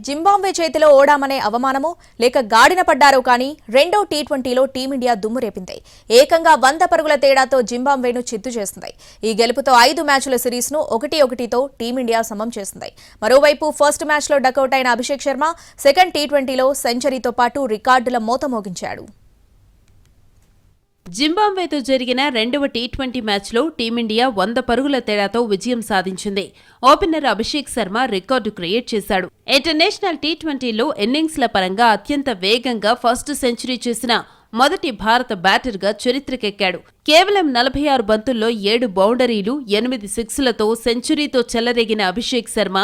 Zimbabwe చేతిలో ఓడామనే అవమానమో లేక గాడిన పడ్డారో కానీ రెండో టీ20లో టీమిండియా దుమ్ము రేపింది. ఏకంగా 100 పరుగుల తేడాతో జింబాబ్వేను చిత్తు చేసింది. ఈ గెలుపుతో 5 మ్యాచ్ల సిరీస్ను 1-1తో టీమిండియా సమం చేసింది. మరోవైపు ఫస్ట్ మ్యాచ్లో డకౌట్ అయిన అభిషేక్ శర్మ సెకండ్ టీ20లో సెంచరీతో పాటు రికార్డుల మోత మోగించాడు. జింబాబ్వేతో జరిగిన రెండవ టీ20 మ్యాచ్లో టీమిండియా 100 పరుగుల తేడాతో విజయం సాధించింది. Opener Abhishek Sharma record create చేశాడు. ఇంటర్నేషనల్ టీ20లో ఇన్నింగ్స్ల పరంగా అత్యంత వేగంగా ఫస్ట్ సెంచరీ చేసిన మొదటి భారత బ్యాటర్గా చరిత్రకెక్కాడు. కేవలం 46 బంతుల్లో 7 బౌండరీలు 8 సిక్స్లతో సెంచరీతో చెలరేగిన అభిషేక్ శర్మ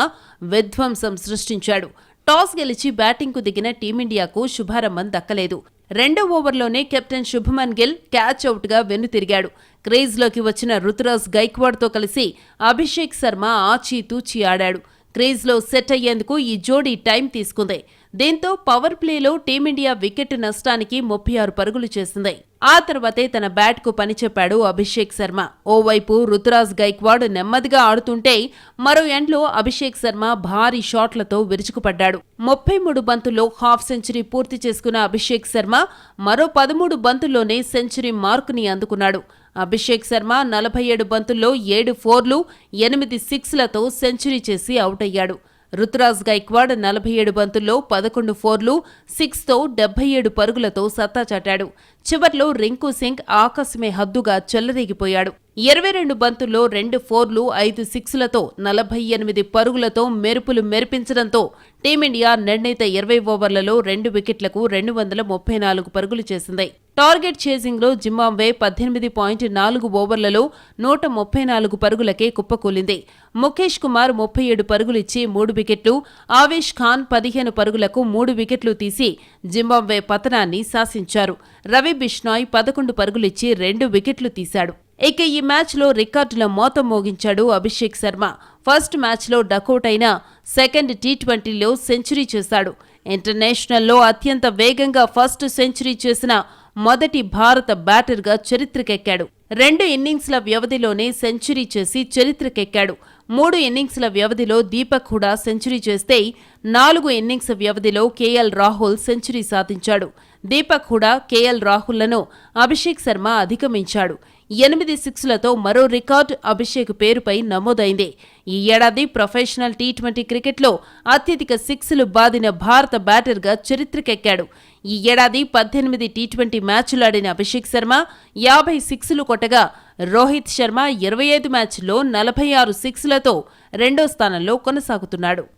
విధ్వంసం సృష్టించాడు. టాస్ గెలిచి బ్యాటింగ్కు దిగిన టీమిండియాకు శుభారంభం దక్కలేదు. రెండో ఓవర్లోనే కెప్టెన్ శుభమన్ గిల్ క్యాచ్ అవుట్గా వెన్నుతిరిగాడు. క్రీజ్లోకి వచ్చిన రుతురాజ్ గైక్వాడ్తో కలిసి అభిషేక్ శర్మ ఆచితూచి ఆడాడు. క్రీజ్లో సెట్ అయ్యేందుకు ఈ జోడీ టైం తీసుకుంది. దీంతో పవర్ ప్లేలో టీమిండియా వికెట్ నష్టానికి 36 పరుగులు చేసింది. ఆ తర్వాతే తన బ్యాట్కు పనిచెప్పాడు అభిషేక్ శర్మ. ఓవైపు రుతురాజ్ గైక్వాడ్ నెమ్మదిగా ఆడుతుంటే మరో ఎండ్లో అభిషేక్ శర్మ భారీ షాట్లతో విరుచుకుపడ్డాడు. 33 బంతుల్లో హాఫ్ సెంచరీ పూర్తి చేసుకున్న అభిషేక్ శర్మ మరో 13 బంతుల్లోనే సెంచరీ మార్కుని అందుకున్నాడు. అభిషేక్ శర్మ 47 బంతుల్లో 7 ఫోర్లు 8 సిక్స్లతో సెంచరీ చేసి అవుట్ అయ్యాడు. రుతురాజ్ గైక్వాడ్ 47 బంతుల్లో 11 ఫోర్లు 6తో 77 పరుగులతో సత్తా చాటాడు. చివర్లో రింకు సింగ్ ఆకాశమే హద్దుగా చెలరేగిపోయాడు. 22 బంతుల్లో 2 ఫోర్లు 5 సిక్స్లతో 48 పరుగులతో మెరుపులు మెరిపించడంతో టీమిండియా నిర్ణీత 20 ఓవర్లలో 2 వికెట్లకు 234 పరుగులు చేసింది. టార్గెట్ చేజింగ్లో జింబాబ్వే 18.4 ఓవర్లలో 134 పరుగులకే కుప్పకూలింది. ముఖేష్ కుమార్ 37 పరుగులిచ్చి 3 వికెట్లు, ఆవేష్ ఖాన్ 15 పరుగులకు 3 వికెట్లు తీసి జింబాబ్వే పతనాన్ని శాసించారు. రవి బిష్నాయ్ 11 పరుగులిచ్చి 2 వికెట్లు తీశాడు. ఇక ఈ మ్యాచ్లో రికార్డుల మోత మోగించాడు అభిషేక్ శర్మ. ఫస్ట్ మ్యాచ్లో డకౌట్ అయిన సెకండ్ టీ20లో సెంచరీ చేశాడు. ఇంటర్నేషనల్లో అత్యంత వేగంగా ఫస్ట్ సెంచరీ చేసిన మొదటి భారత బ్యాటర్గా చరిత్రకెక్కాడు. 2 ఇన్నింగ్స్ల వ్యవధిలోనే సెంచరీ చేసి చరిత్రకెక్కాడు. 3 ఇన్నింగ్స్ల వ్యవధిలో దీపక్ హుడా సెంచరీ చేస్తే 4 ఇన్నింగ్స్ వ్యవధిలో కేఎల్ రాహుల్ సెంచరీ సాధించాడు. దీపక్ హుడా, కేఎల్ రాహుల్లను అభిషేక్ శర్మ అధిగమించాడు. 8 సిక్స్లతో మరో రికార్డు అభిషేక్ పేరుపై నమోదైంది. ఈ ఏడాది ప్రొఫెషనల్ టీ20 క్రికెట్లో అత్యధిక సిక్స్లు బాదిన భారత బ్యాటర్గా చరిత్రకెక్కాడు. ఈ ఏడాది 18 టీ20 మ్యాచ్లాడిన అభిషేక్ శర్మ 50 సిక్స్లు కొట్టగా రోహిత్ శర్మ 25 మ్యాచ్ల్లో 46 సిక్స్లతో రెండో స్థానంలో కొనసాగుతున్నాడు.